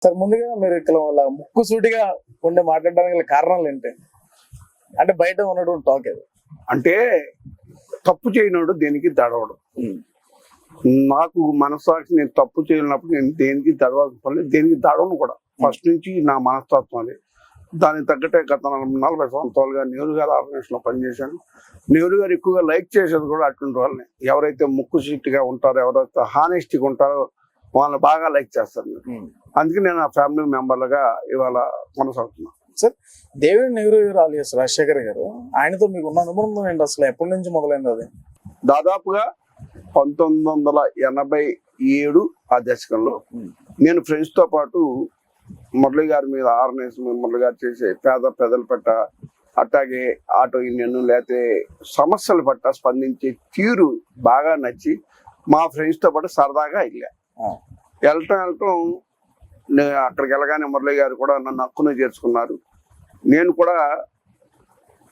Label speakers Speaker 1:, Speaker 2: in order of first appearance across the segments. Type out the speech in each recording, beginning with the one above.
Speaker 1: Sir ముందుగా మీరు ఇక్కడ వాళ్ళ ముక్కుసూటిగా ఉండే మాట్లాడడానికి గల కారణాలు ఏంటి? అంటే బయట ఉన్నటువంటి టాక్ అది.
Speaker 2: అంటే తప్పు చేయనోడు దేనికి దడవడు. నాకు మనస్సాక్షి నేను తప్పు చేయనప్పుడు నేను దేనికి దడవాల్సిన పని లేదు, దేనికి దడవను కూడా. ఫస్ట్ నుంచి నా మనస్తత్వం అది. దానికి తగ్గట్టే గత 40 సంవత్సరాలుగా నెహ్రూ గారి ఆర్గనైజేషన్ లో పనిచేశాను. నెహ్రూ గారు ఎక్కువగా లైక్ చేసేది కూడా అటువంటి వాళ్ళని. ఎవరైతే ముక్కు సీటుగా ఉంటారో, ఎవరైతే హానెస్టీగా ఉంటారో వాళ్ళని బాగా లైక్ చేస్తారు. అందుకే నేను ఆ ఫ్యామిలీ మెంబర్లుగా ఇవాళ కొనసాగుతున్నాను.
Speaker 1: సార్, దేవినేని నెహ్రూ గారు అలియాస్ రాజశేఖర్ గారు, ఆయనతో మీకు ఉన్న అనుబంధం ఏంటి? అసలు ఎప్పటి నుంచి మొదలైంది అది?
Speaker 2: దాదాపుగా 1987 ఆ దశకంలో నేను ఫ్రెండ్స్ తో పాటు మురళి గారి మీద ఆర్గనైజేషన్, మురళి గారు చేసే ప్రజల పట్ల, అట్లాగే ఆటో యూనియన్ లేకపోతే సమస్యల పట్ల స్పందించే తీరు బాగా నచ్చి మా ఫ్రెండ్స్ తో పాటు సరదాగా వెళ్ళటం అక్కడికి వెళ్ళగానే మురళి గారు కూడా నన్ను హక్కును చేర్చుకున్నారు. నేను కూడా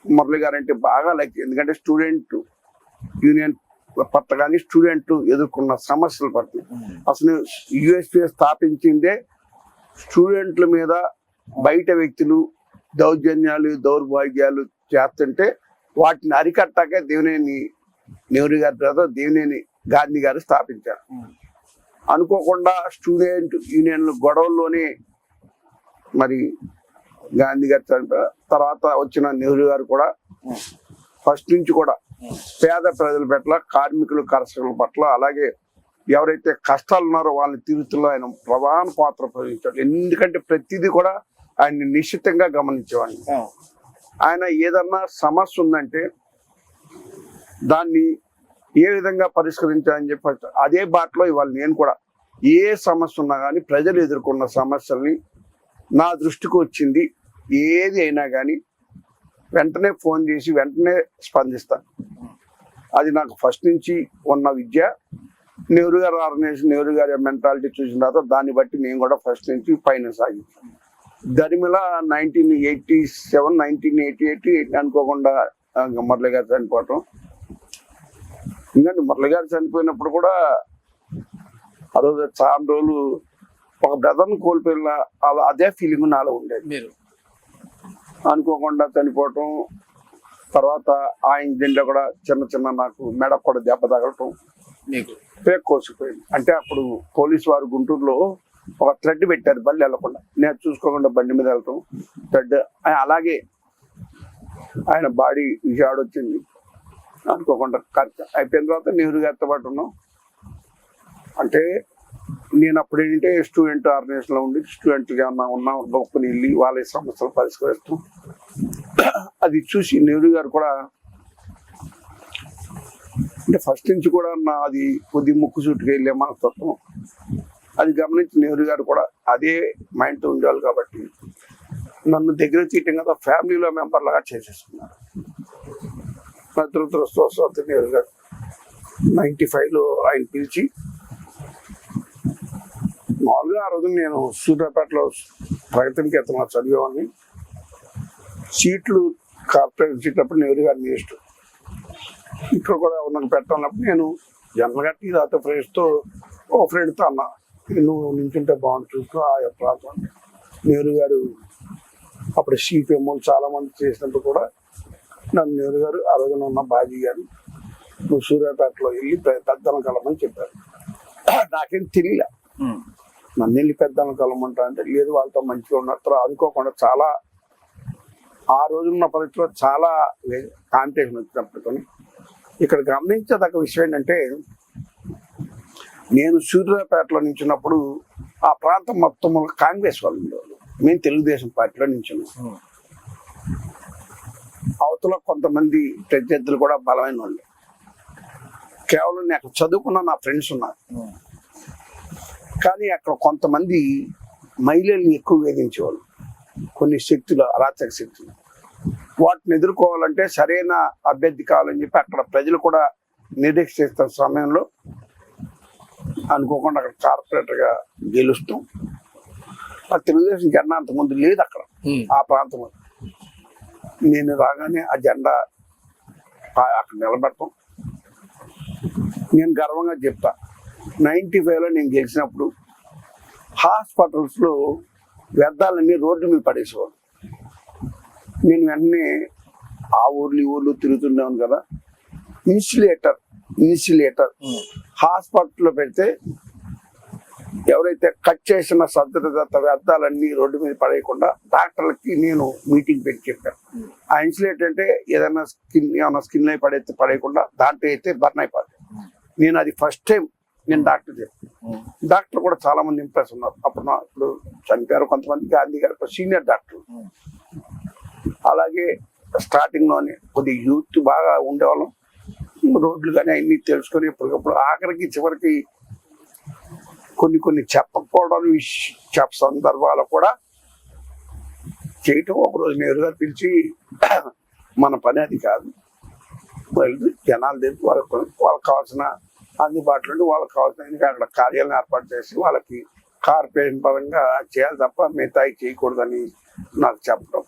Speaker 2: మురళి గారు అంటే బాగా లైక్, ఎందుకంటే స్టూడెంట్ యూనియన్ పట్ల కానీ స్టూడెంట్ ఎదుర్కొన్న సమస్యల పట్ల. అసలు యుఎస్పీ స్థాపించిందే స్టూడెంట్ల మీద బయట వ్యక్తులు దౌర్జన్యాలు దౌర్భాగ్యాలు చేస్తుంటే వాటిని అరికట్టాకే దేవినేని నెహ్రూ గారి బ్రదర్ దేవినేని గాంధీ గారు స్థాపించారు. అనుకోకుండా స్టూడెంట్ యూనియన్లు గొడవల్లోనే మరి గాంధీ గారు చనిపోయారు. తర్వాత వచ్చిన నెహ్రూ గారు కూడా ఫస్ట్ నుంచి కూడా పేద ప్రజల పట్ల, కార్మికులు కర్షకుల పట్ల, అలాగే ఎవరైతే కష్టాలు ఉన్నారో వాళ్ళని తీరుతుల్లో ఆయన ప్రధాన పాత్ర పోషించాడు. ఎందుకంటే ప్రతిదీ కూడా ఆయన్ని నిశ్చితంగా గమనించేవాడిని. ఆయన ఏదన్నా సమస్య ఉందంటే దాన్ని ఏ విధంగా పరిష్కరించాలని చెప్పి అదే బాటలో ఇవాళ నేను కూడా ఏ సమస్య ఉన్నా కానీ ప్రజలు ఎదుర్కొన్న సమస్యల్ని నా దృష్టికి వచ్చింది ఏది అయినా కానీ వెంటనే ఫోన్ చేసి వెంటనే స్పందిస్తాను. అది నాకు ఫస్ట్ నుంచి ఉన్న విద్య. నెహ్రూ గారి ఆర్గనైజేషన్, నెహ్రూ గారి మెంటాలిటీ చూసిన తర్వాత దాన్ని బట్టి నేను కూడా ఫస్ట్ నుంచి పైన సాగించాను. దరిమిల 1987, 1988 అనుకోకుండా మురళి గారు చనిపోవటం. ఎందుకంటే మురళి గారు చనిపోయినప్పుడు కూడా ఆ రోజు చాలా రోజులు ఒక బ్రదర్ని కోల్పోయిన అదే ఫీలింగ్ నాలో ఉండేది.
Speaker 1: మీరు
Speaker 2: అనుకోకుండా చనిపోవటం, తర్వాత ఆ ఇంజిన్లో కూడా చిన్న నాకు మెడ కూడా దెబ్బ తగలటం,
Speaker 1: మీకు
Speaker 2: పేక్ కోసిపోయింది. అంటే అప్పుడు పోలీసు వారు గుంటూరులో ఒక థ్రెడ్ పెట్టారు బండి వెళ్ళకుండా. నేను చూసుకోకుండా బండి మీద వెళ్ళటం థ్రెడ్. అలాగే ఆయన బాడీ విజయవాడ వచ్చింది. అనుకోకుండా అయిపోయిన తర్వాత నెహ్రూ గారితో పాటు ఉన్నాం. అంటే నేను అప్పుడు ఏంటంటే స్టూడెంట్ ఆర్గనైజేషన్ లో ఉండి స్టూడెంట్గా ఉన్నా గొప్పని వెళ్ళి వాళ్ళ సమస్యలు పరిష్కరిస్తాం. అది చూసి నెహ్రూ గారు కూడా అంటే ఫస్ట్ నుంచి కూడా అది కొద్ది ముక్కు సూటిగా వెళ్ళే మనస్తత్వం. అది గమనించి నెహ్రూ గారు కూడా అదే మైండ్తో ఉండేవాళ్ళు కాబట్టి నన్ను దగ్గర తీయటం కదా ఫ్యామిలీలో మెంబర్ లాగా చేసేసుకున్నారు. దురదృష్టవశాత్తు నెహ్రూ గారు 95లో ఆయన పిలిచి, మామూలుగా ఆ రోజు నేను సూర్యాపేటలో ప్రగతికి ఎత్తనా చదివేవాడిని. సీట్లు కార్పొరేట్ సీట్లు అప్పుడు నెహ్రూ గారిని ఇష్టం. ఇక్కడ కూడా నాకు పెట్టాలన్నప్పుడు నేను జనరల్గా టీ తాత ఫ్రెండ్స్తో ఓ ఫ్రెండ్తో అన్నా, నువ్వు నించుంటే బాగుంటుంది చూసుకో ఆ ప్రాంతం. నెహ్రూ గారు అప్పుడు సిపిఎం చాలా మంది చేసినప్పుడు కూడా నన్ను నెహ్రూ గారు ఆ రోజున ఉన్న బాజీ గారు నువ్వు సూర్యాపేటలో వెళ్ళి పెద్దలను కలమని చెప్పారు. నాకేం తెలియలే. నన్ను వెళ్ళి పెద్దలను కలమంటా అంటే లేదు, వాళ్ళతో మంచిగా ఉన్నట్టు అనుకోకుండా చాలా ఆ రోజున్న పరిస్థితిలో చాలా కాంపిటీషన్ వచ్చినప్పటికీ ఇక్కడ గమనించదగ్గ విషయం ఏంటంటే నేను సూర్యాపేటలో నించున్నప్పుడు ఆ ప్రాంతం మొత్తం కాంగ్రెస్ వాళ్ళు ఉండేవాళ్ళు. మేము తెలుగుదేశం పార్టీలో నించున్నాం. అవతల కొంతమంది ప్రత్యర్థులు కూడా బలమైన వాళ్ళు. కేవలం నేను అక్కడ చదువుకున్న నా ఫ్రెండ్స్ ఉన్నారు. కానీ అక్కడ కొంతమంది మహిళల్ని ఎక్కువ వేధించేవాళ్ళు, కొన్ని శక్తులు, అరాచక శక్తులు. వాటిని ఎదుర్కోవాలంటే సరైన అభ్యర్థి కావాలని చెప్పి అక్కడ ప్రజలు కూడా నిరీక్షిస్తున్న సమయంలో అనుకోకుండా అక్కడ కార్పొరేటర్గా గెలుస్తాం. ఆ తెలుగుదేశం జెండా అంతకుముందు లేదు అక్కడ ఆ ప్రాంతంలో. నేను రాగానే ఆ జెండా అక్కడ నిలబెడతాం. నేను గర్వంగా చెప్తా, 95లో నేను గెలిచినప్పుడు హాస్పిటల్స్ లో వ్యర్థాలన్నీ రోడ్డు మీద పడేసేవాడు. నేను వెంటనే ఆ ఊర్లు ఈ ఊర్లు తిరుగుతున్నాను కదా, ఇన్సులేటర్ హాస్పిటల్లో పెడితే ఎవరైతే కట్ చేసిన సద్దత వ్యర్థాలన్నీ రోడ్డు మీద పడేయకుండా డాక్టర్లకి నేను మీటింగ్ పెట్టి చెప్పాను. ఆ ఇన్సులేటర్ అంటే ఏదైనా స్కిన్ అయి పడేయకుండా దాంట్లో అయితే బర్న్ అయిపోతుంది. నేను అది ఫస్ట్ టైం నేను డాక్టర్ చెప్పాను. డాక్టర్ కూడా చాలా మంది ఇంప్రెస్ ఉన్నారు. ఇప్పుడు చనిపోయారు కొంతమంది, గాంధీ గారు సీనియర్ డాక్టర్. అలాగే స్టార్టింగ్ లోనే కొద్ది యూత్ బాగా ఉండేవాళ్ళం. రోడ్లు కానీ అన్ని తెలుసుకొని ఎప్పటికప్పుడు ఆఖరికి చివరికి కొన్ని చెప్పకూడని సందర్భాలు కూడా చేయటం. ఒకరోజు నేరుగా పిలిచి మన పని అది కాదు, వెళ్ళి జనాలు తెలిపి వాళ్ళకి కావాల్సిన అందుబాటులో వాళ్ళకి కావాల్సిన అక్కడ కార్యాలను ఏర్పాటు చేసి వాళ్ళకి కార్పొరేషన్ పరంగా చేయాలి తప్ప మిగతాయి చేయకూడదని నాకు చెప్పడం.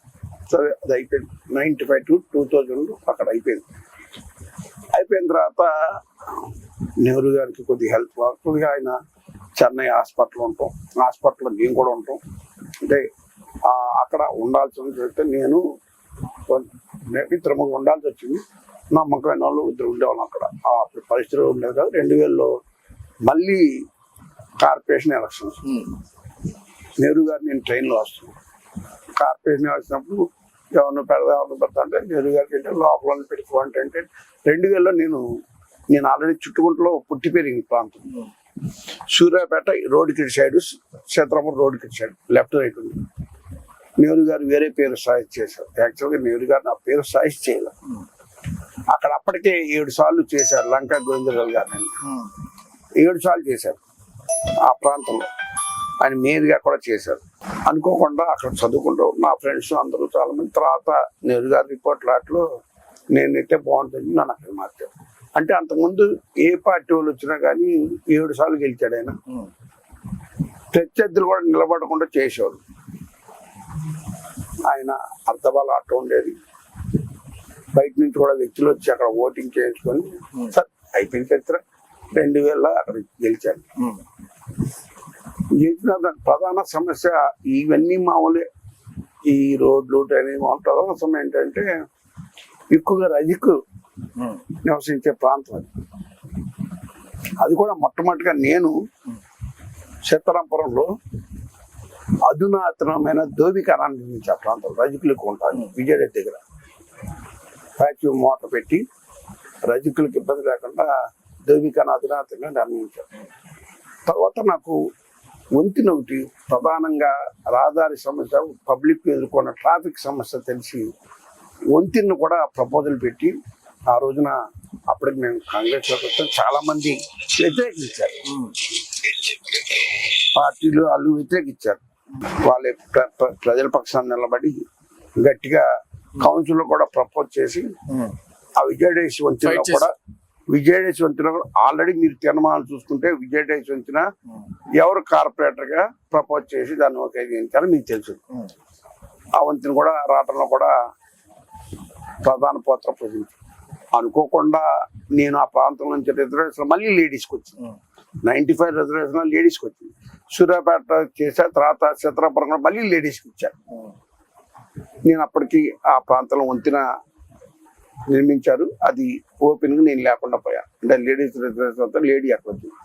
Speaker 2: సరే అది అయిపోయింది. 95 to 2000 అక్కడ అయిపోయింది. అయిపోయిన తర్వాత నెహ్రూ గారికి కొద్దిగా హెల్త్ కొద్దిగా ఆయన చెన్నై హాస్పిటల్ ఉంటాం, హాస్పిటల్లో మేము కూడా ఉంటాం. అంటే అక్కడ ఉండాల్సింది చెప్తే నేను ఇద్దరు ఉండాల్సి వచ్చింది. నమ్మకమైన వాళ్ళు ఇద్దరు ఉండేవాళ్ళం అక్కడ. పరిస్థితులు ఉండేది కాదు. 2000లో మళ్ళీ కార్పొరేషన్ ఎలక్షన్స్. నెహ్రూ గారు నేను ట్రైన్లో వస్తున్నాను. కార్పొరేషన్ వచ్చినప్పుడు ఎవరిని పెడతా అంటే నెహ్రూ గారికి అంటే లోపల పెట్టుకోవాలంటే 2000లో నేను ఆల్రెడీ చుట్టుకుంటలో పుట్టి పెరిగిన ప్రాంతం. సూర్యాపేట రోడ్డుకి సైడ్, చిత్రపురం రోడ్డుకి సైడ్ లెఫ్ట్ రైట్ ఉంది. నెహ్రూ గారు వేరే పేరు సాయిస్ చేశారు. యాక్చువల్గా నెహ్రూ గారు నా పేరు సాయిస్ చేయలేదు. అక్కడ అప్పటికే 7 సార్లు చేశారు. లంకా గోవిందరావు గారిని 7 సార్లు చేశారు ఆ ప్రాంతంలో. ఆయన మేయర్గా కూడా చేశారు. అనుకోకుండా అక్కడ చదువుకుంటూ మా ఫ్రెండ్స్ అందరూ చాలా మంది తర్వాత నెహ్రూ గారి రిపోర్ట్లాట్లో నేనైతే బాగుంటుంది నన్ను అక్కడ మార్చారు. అంటే అంతకుముందు ఏ పార్టీ వాళ్ళు వచ్చినా కానీ 7 సార్లు గెలిచాడు ఆయన. ప్రత్యర్థులు కూడా నిలబడకుండా చేసేవాడు. ఆయన అర్ధబల ఆట ఉండేది. బయట నుంచి కూడా వ్యక్తులు వచ్చి అక్కడ ఓటింగ్ చేయించుకొని సార్ అయిపోయిన చరిత్ర. 2000 అక్కడ గెలిచాడు. గెలిచిన ప్రధాన సమస్య ఇవన్నీ మామూలే, ఈ రోడ్లు ట్రైనింగ్. ప్రధాన సమస్య ఏంటంటే ఎక్కువగా రజకులు నివసించే ప్రాంతం అది. అది కూడా మొట్టమొదటిగా నేను సీతారాంపురంలో అధునాతనమైన దోబికానాన్ని నిర్మించే ప్రాంతం రజకులకు ఉంటుంది. విజయవాడ దగ్గర ఫ్యాక్టరీ మోటార్ పెట్టి రజకులకు ఇబ్బంది లేకుండా దోబికాన అధునాతనంగా నిర్మించారు. తర్వాత నాకు వంతెన ఒకటి ప్రధానంగా రహదారి సమస్య, పబ్లిక్ ఎదుర్కొన్న ట్రాఫిక్ సమస్య తెలిసి వంతెనను కూడా ప్రపోజల్ పెట్టి ఆ రోజున అప్పటికి మేము కాంగ్రెస్ చాలా మంది వ్యతిరేకించారు. పార్టీలు వాళ్ళు వ్యతిరేకించారు. వాళ్ళే ప్రజల పక్షాన్ని నిలబడి గట్టిగా కౌన్సిల్లో కూడా ప్రపోజ్ చేసి ఆ విజయడేసి వంతెన ఆల్రెడీ మీరు తీర్మానాలు చూసుకుంటే విజయడేసి వంతెన ఎవరు కార్పొరేటర్ గా ప్రపోజ్ చేసి దాన్ని ఉపయోగించారో మీకు తెలుసు. ఆ వంతెన కూడా రావడంలో కూడా ప్రధాన పాత్ర పోషించారు. అనుకోకుండా నేను ఆ ప్రాంతం నుంచి రిజర్వేషన్ మళ్ళీ లేడీస్కి వచ్చింది. 95 రిజర్వేషన్ లేడీస్కి వచ్చింది. సూర్యాపేట చేసే తర్వాత చిత్రాపురం మళ్ళీ లేడీస్కి ఇచ్చారు. నేను అప్పటికి ఆ ప్రాంతంలో వంతెన నిర్మించారు. అది ఓపెన్ గా నేను లేకుండా పోయా. అంటే లేడీస్ రిజర్వేషన్ లేడీ అక్కడ వచ్చింది.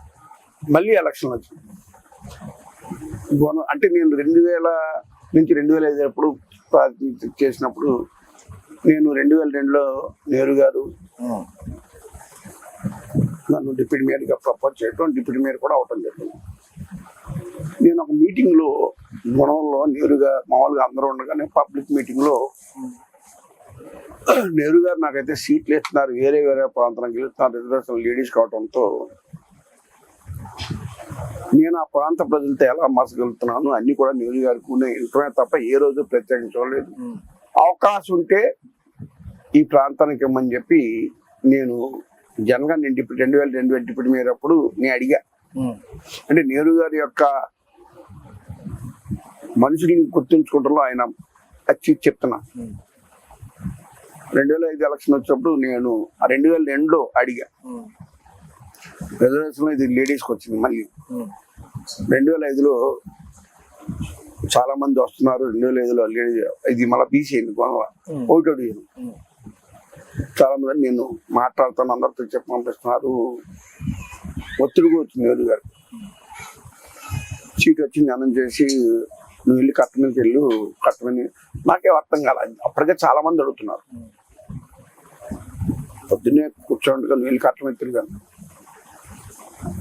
Speaker 2: మళ్ళీ ఎలక్షన్ వచ్చింది. అంటే నేను 2000 నుంచి 2005 ఎప్పుడు చేసినప్పుడు నేను 2002లో నెహ్రూ గారు నన్ను డిప్యూటీ మేయర్గా ప్రపోజ్ చేయడం, డిప్యూటీ మేయర్ కూడా అవటం జరిగింది. నేను ఒక మీటింగ్లో గుణంలో నెహ్రూ గారు మామూలుగా అందరూ ఉండగానే పబ్లిక్ మీటింగ్లో నెహ్రూ గారు నాకైతే సీట్లు ఇస్తున్నారు, వేరే ప్రాంతానికి వెళ్తున్నారు రిజర్వేషన్ లేడీస్ కావడంతో నేను ఆ ప్రాంత ప్రజలతో ఎలా మసగలుగుతున్నాను అన్ని కూడా నెహ్రూ గారికి ఇంటర్నే తప్ప ఏ రోజు ప్రత్యేకించలేదు. అవకాశం ఉంటే ఈ ప్రాంతానికి ఇమ్మని చెప్పి నేను జనగా నేను 2002 డిప్యూటీ మేయర్ అప్పుడు నేను అడిగా. అంటే నెహ్రూ గారి యొక్క మనుషుల్ని గుర్తుంచుకుంటాలో ఆయన వచ్చి చెప్తున్నా. 2005 ఎలక్షన్ వచ్చినప్పుడు నేను 2002లో అడిగా. రిజర్వేషన్ ఇది లేడీస్కి వచ్చింది. మళ్ళీ 2005లో చాలా మంది వస్తున్నారు 2005లో ఇది మళ్ళీ బీసీ గొడవ ఒకటో డివిజన్. చాలా మంది నేను మాట్లాడుతాను అందరితో చెప్పి పంపిస్తున్నారు. ఒత్తిడిగా వచ్చింది నెహ్రూ గారు. సీట్ వచ్చింది అనౌన్స్ చేసి నువ్వు వెళ్ళి కట్టమని వెళ్ళు కట్టమని. నాకేం అర్థం కాలేదు. అప్పటికే చాలా మంది అడుగుతున్నారు. పొద్దున్నే కూర్చోండి నువ్వు వెళ్ళి కట్టమని తిరిగాను.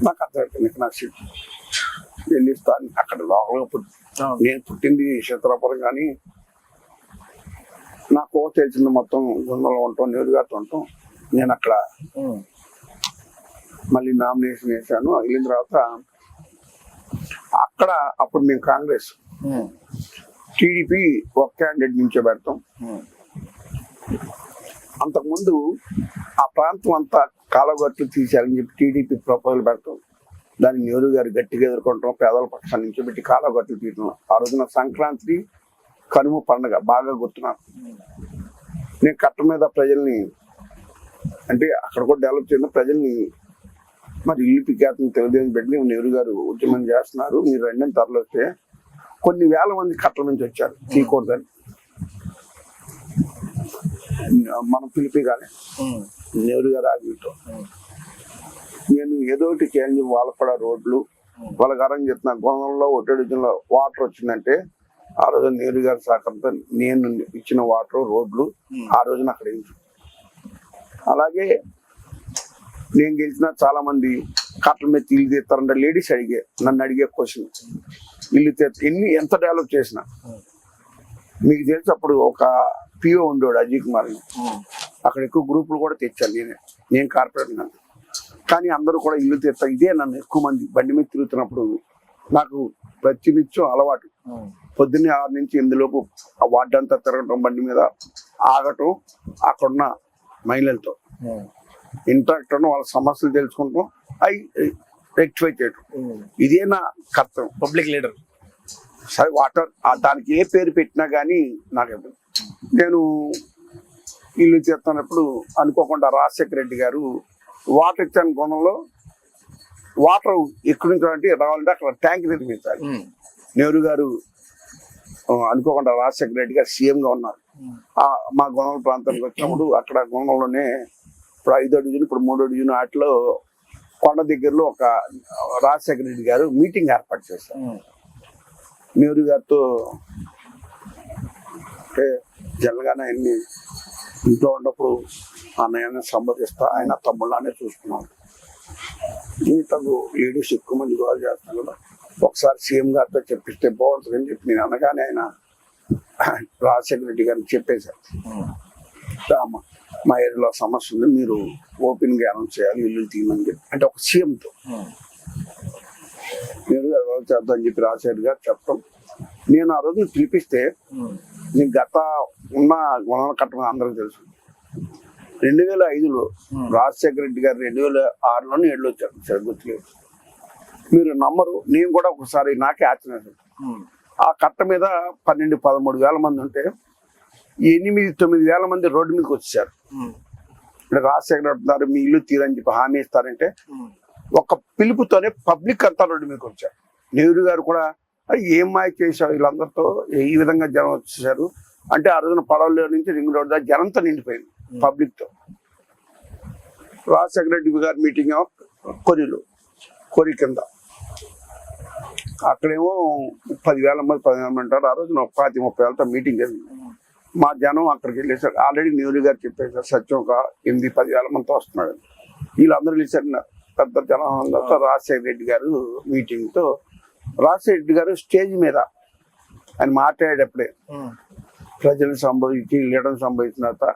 Speaker 2: నాకు అర్థమైపోయింది నా సీట్ వెళ్ళిస్తాను. అక్కడ లోపల నేను పుట్టింది శీతలాపురం, కానీ నాకు తెలిసింది మొత్తం గుండంలో ఉంటాం, నెహ్రూ గారితో ఉంటాం. నేను అక్కడ మళ్ళీ నామినేషన్ వేసాను. వెళ్ళిన తర్వాత అక్కడ అప్పుడు మేము కాంగ్రెస్ టీడీపీ ఒక క్యాండిడేట్ నుంచో పెడతాం. అంతకుముందు ఆ ప్రాంతం అంతా కాలగట్లు తీసేయాలని చెప్పి టీడీపీ ప్రపోజల్ పెడతాం. దాన్ని నెహ్రూ గారు గట్టిగా ఎదుర్కొంటాం. పేదల పక్షాన్ని నుంచి పెట్టి కాలగట్లు తీయటం. ఆ రోజున సంక్రాంతి కనుమ పండుగ బాగా గుర్తున్నాను. నేను కట్ట మీద ప్రజల్ని అంటే అక్కడ కూడా డెవలప్ చేసిన ప్రజల్ని మరి ఇల్లు పికేతను తెలుగుదేశం పెట్టి నెహ్రూ గారు ఉద్యమం చేస్తున్నారు, మీరు రెండని తరలిస్తే కొన్ని వేల మంది కట్టల నుంచి వచ్చారు తీయకూడదని. మనం పిలిపిగానే నెహ్రూ గారు ఆగితో నేను ఏదో ఒకటి చేంజ్ వాళ్ళ కూడా రోడ్లు వాళ్ళకి అరేంజ్ చేస్తున్నా. గొంగంలో ఒట్టడిలో వాటర్ వచ్చిందంటే ఆ రోజు నెహ్రూ గారి సహకారంతో నేను ఇచ్చిన వాటర్ రోడ్లు ఆ రోజున అక్కడ వేయించు. అలాగే నేను గెలిచిన చాలా మంది కట్టల మీద ఇల్లు తీస్తారంటే లేడీస్ నన్ను అడిగే క్వశ్చన్, ఇల్లు ఎంత డెవలప్ చేసిన మీకు తెలిసి అప్పుడు ఒక పిఓ ఉండేవాడు అజయ్ కుమార్. అక్కడ ఎక్కువ గ్రూపులు కూడా తెచ్చాను నేను కార్పొరేటర్ నన్ను. కానీ అందరూ కూడా ఇల్లు తీస్తారు. ఇదే నన్ను ఎక్కువ మంది బండి మీద తిరుగుతున్నప్పుడు నాకు ప్రతినిత్యం అలవాటు. పొద్దున్నే 6 నుంచి 8 లోపు ఆ వార్డు అంతా తిరగటం, బండి మీద ఆగటం, అక్కడున్న మహిళలతో ఇంటరాక్ట్ అవడం, వాళ్ళ సమస్యలు తెలుసుకుంటాం, అవి రెక్టిఫై చేయటం. ఇదే నా కర్తవ్యం.
Speaker 1: Public leader.
Speaker 2: సరే వాటర్ దానికి ఏ పేరు పెట్టినా కానీ నాకు నేను ఇల్లు చేస్తున్నప్పుడు అనుకోకుండా రాజశేఖర రెడ్డి గారు వాటర్ ఇచ్చాను కోణంలో వాటర్ ఎక్కడి నుంచి అంటే రావాలంటే అక్కడ ట్యాంక్ నిర్మించాలి. నెహ్రూ గారు అనుకోకుండా రాజశేఖర రెడ్డి గారు సీఎంగా ఉన్నారు. మా గొనగల ప్రాంతానికి వచ్చినప్పుడు అక్కడ గొనగల్లోనే ఇప్పుడు 5వ డివిజన్ ఇప్పుడు 3వ డివిజన్ వాటిలో కొండ దగ్గరలో ఒక రాజశేఖర రెడ్డి గారు మీటింగ్ ఏర్పాటు చేశారు. నెహ్రూ గారితో అంటే జనగానే ఆయన్ని ఇంట్లో ఉన్నప్పుడు అన్నయ్యని సంబోధిస్తా, ఆయన తమ్ముళ్ళనే చూసుకున్నాను. తగు లేడీస్ ఎక్కువ మంది గోల్ చేస్తున్నాను కదా, ఒకసారి సీఎం గారితో చెప్పిస్తే బాగుంటుందని చెప్పి నేను అనగానే ఆయన రాజశేఖర రెడ్డి గారిని చెప్పేశారు, మా ఏరియాలో సమస్య ఉంది, మీరు ఓపెన్ గా అనౌన్స్ చేయాలి, ఇల్లు తీయమని చెప్పి. అంటే ఒక సీఎంతో నేను చేద్దామని చెప్పి రాజశేఖర్ గారు చెప్పడం. నేను ఆ రోజు పిలిపిస్తే నేను గత ఉన్న వనరుల కట్టడం అందరికి తెలుసు. 2005లో రాజశేఖర రెడ్డి గారు 2006లోనే 7లో వచ్చారు, సరే గుర్తులేదు. మీరు నమ్మరు, నేను కూడా ఒకసారి నాకే ఆశ్చర్యం. ఆ కట్ట మీద 12-13 వేల మంది ఉంటే 8-9 వేల మంది రోడ్డు మీదకి వచ్చేసారు. అంటే రాజశేఖర అంటున్నారు మీ ఇల్లు తీరని చెప్పి హామీ ఇస్తారంటే ఒక పిలుపుతోనే పబ్లిక్ అంతా రోడ్డు మీదకి వచ్చారు. నెహ్రూ గారు కూడా ఏం మాయ చేశారు వీళ్ళందరితో, ఈ విధంగా జనం వచ్చేసారు అంటే ఆ రోజున పడవలో నుంచి రింగ్ రోడ్ దాకా జనంతో నిండిపోయింది పబ్లిక్ తో. రాజశేఖర రెడ్డి గారి మీటింగ్ కొరి కింద అక్కడేమో 10,000 మంది 15,000 మంది అంటారు. ఆ రోజున 30 వేలతో మీటింగ్ జరిగింది. మా జనం అక్కడికి వెళ్ళేసారు. ఆల్రెడీ నెహ్రూ గారు చెప్పేసారు సత్యం ఒక 8-10 వేల మందితో వస్తున్నాడు. వీళ్ళందరూ వెళ్ళేసారు పెద్ద జనంతో. రాజశేఖర రెడ్డి గారు మీటింగ్ తో రాజశేఖర రెడ్డి గారు స్టేజ్ మీద ఆయన మాట్లాడేటప్పుడే ప్రజలను సంబోధించి లీడర్ని సంబోధించిన తర్వాత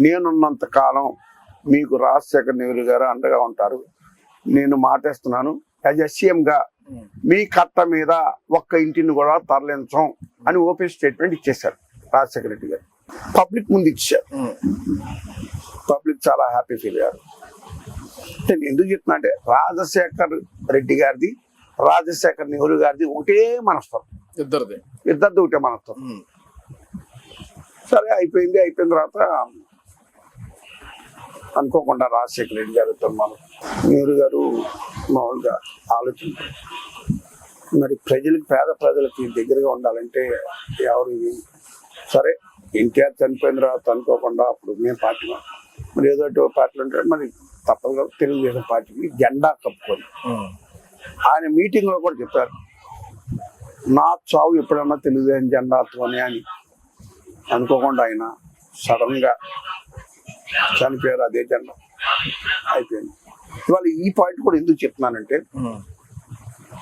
Speaker 2: నేనున్నంత కాలం మీకు రాజశేఖర నెహ్రూ గారు అండగా ఉంటారు, నేను మాటేస్తున్నాను యాజ్ సీఎం గా మీ కట్ట మీద ఒక్క ఇంటిని కూడా తరలించం అని ఓపెన్ స్టేట్మెంట్ ఇచ్చేశారు రాజశేఖర రెడ్డి గారు. పబ్లిక్ ముందు ఇచ్చారు. పబ్లిక్ చాలా హ్యాపీ ఫీల్ అయ్యారు. నేను ఎందుకు చెప్తున్నా అంటే రాజశేఖర్ రెడ్డి గారిది రాజశేఖర్ నెహ్రూ గారిది ఒకటే మనస్తత్వం, ఇద్దరిది ఒకటే మనస్తత్వం. సరే అయిపోయింది. అయిపోయిన తర్వాత అనుకోకుండా రాజశేఖర రెడ్డి గారితో మనం నెహ్రూ గారు మామూలుగా ఆలోచించారు. మరి ప్రజలకి పేద ప్రజలకి దగ్గరగా ఉండాలంటే ఎవరు ఇది? సరే ఎన్టీఆర్ చనిపోయిన తర్వాత అనుకోకుండా అప్పుడు మేము పార్టీ మరి ఏదో ఒకటి పార్టీలు ఉంటారు మరి తప్పదుగా తెలుగుదేశం పార్టీకి జెండా కప్పుకొని ఆయన మీటింగ్ లో కూడా చెప్పారు నా చావు ఎప్పుడన్నా తెలుగుదేశం జెండాతోనే అని. అనుకోకుండా ఆయన సడన్ గా చనిపోయారు, అదే జెండా అయిపోయింది. ఇవాళ ఈ పాయింట్ కూడా ఎందుకు చెప్తున్నానంటే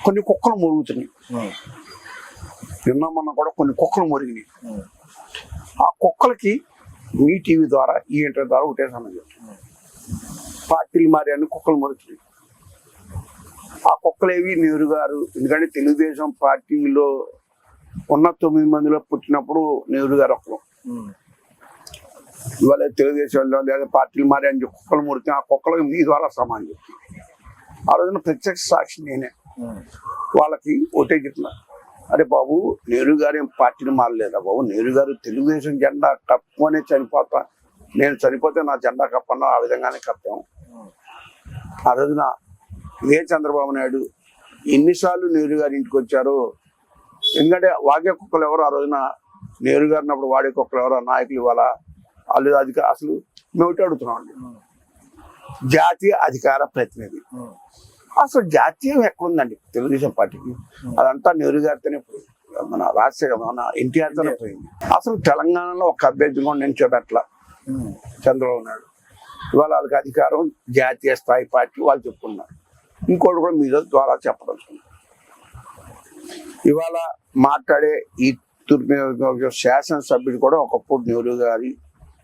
Speaker 2: కొన్ని కుక్కలు మురుగుతున్నాయి. నిన్న మొన్న కూడా కొన్ని కుక్కలు మురిగినాయి. ఆ కుక్కలకి మీ టీవీ ద్వారా ఈ ఇంటర్ ద్వారా ఒకటే సమయం పార్టీలు మారి అన్ని కుక్కలు మురుగుతున్నాయి. ఆ కుక్కలేవి నెహ్రూ గారు, ఎందుకంటే తెలుగుదేశం పార్టీలో ఉన్న 9 మందిలో పుట్టినప్పుడు నెహ్రూ గారు ఒకరు. ఇవాళ తెలుగుదేశంలో లేదా పార్టీలు మారి అని కుక్కలు మురికితే ఆ కుక్కలకు మీ ద్వారా సమానం చెప్తుంది. ఆ రోజున ప్రత్యక్ష సాక్షి నేనే. వాళ్ళకి ఒకటే చెప్తున్నా, అరే బాబు నెహ్రూ గారు ఏం పార్టీని మారలేదా బాబు, నెహ్రూ గారు తెలుగుదేశం జెండా కప్పుకొనే చనిపోతా, నేను చనిపోతే నా జెండా కప్పన్నా ఆ విధంగానే కప్పాము. ఆ రోజున ఇదే చంద్రబాబు నాయుడు ఎన్నిసార్లు నెహ్రూ గారి ఇంటికి వచ్చారో, ఎందుకంటే వాగే కుక్కలు ఎవరు ఆ రోజున నెహ్రూ గారిని అప్పుడు వాడే కుక్కలు ఎవరు నాయకులు ఇవాళ వాళ్ళు అసలు మేము అడుగుతున్నాం అండి, జాతీయ అధికార ప్రతినిధి అసలు జాతీయం ఎక్కడుందండి తెలుగుదేశం పార్టీకి? అదంతా నెహ్రూ గారితోనే పోయింది, మన రాజశేఖర్ మన ఎన్టీఆర్తోనే పోయింది. అసలు తెలంగాణలో ఒక అభ్యర్థి కూడా నిల్చోబెట్ల చంద్రబాబు నాయుడు. ఇవాళ వాళ్ళకి అధికారం జాతీయ స్థాయి పార్టీ వాళ్ళు చెప్పుకున్నారు. ఇంకోటి కూడా మీ ద్వారా చెప్పదలుచుకున్నారు. ఇవాళ మాట్లాడే ఈ తూర్పు నియోజకవర్గ శాసనసభ్యుడు కూడా ఒకప్పుడు నెహ్రూ గారి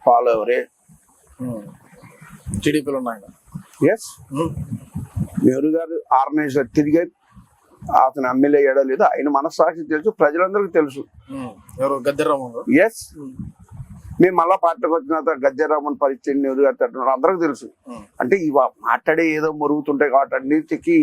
Speaker 2: ఫాలోవరే.
Speaker 1: టీడీపీలో ఉన్నాయి.
Speaker 2: ఎస్, నెహ్రూ గారు ఆర్గనైజర్ తిరిగే అతను ఎమ్మెల్యే అయ్యాడో లేదో ఆయన మనస్సాక్షి తెలుసు, ప్రజలందరికీ తెలుసు.
Speaker 1: ఎవరు గద్దెరామన్?
Speaker 2: ఎస్, మేము మళ్ళా పార్టీకి వచ్చిన తర్వాత గద్దెరామన్ పరిచయం నెహ్రూ గారు తట్టున్నారు అందరికి తెలుసు. అంటే ఇవా మాట్లాడే ఏదో మురుగుతుంటాయి కాబట్టి అన్నిటికీ